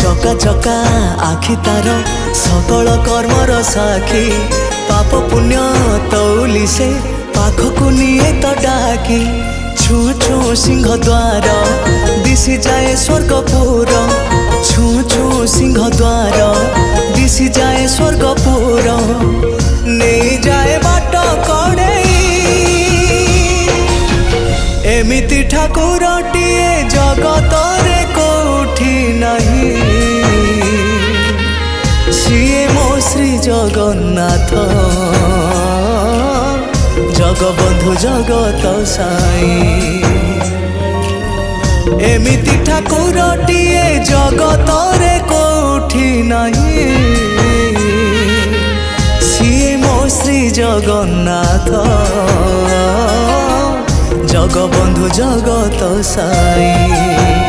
चका चका आखि तार सकल कर्मर साखी पाप पुण्य तौली से पाखकु निये तो डाकी छू छू सिंह द्वार दिशि जाए स्वर्गपुर छू छू सिंह द्वार दिशि जाए स्वर्गपुर नहीं जाए बाट कड़े एमिति ठाकुरटिए जगत रे कोठी नहीं सीए मो श्री जगन्नाथ जगबंधु जगत साई एमिति ठाकुरटिए जगत रे कोठी नहीं सीए मो श्री जगन्नाथ जगबंधु जगत साई।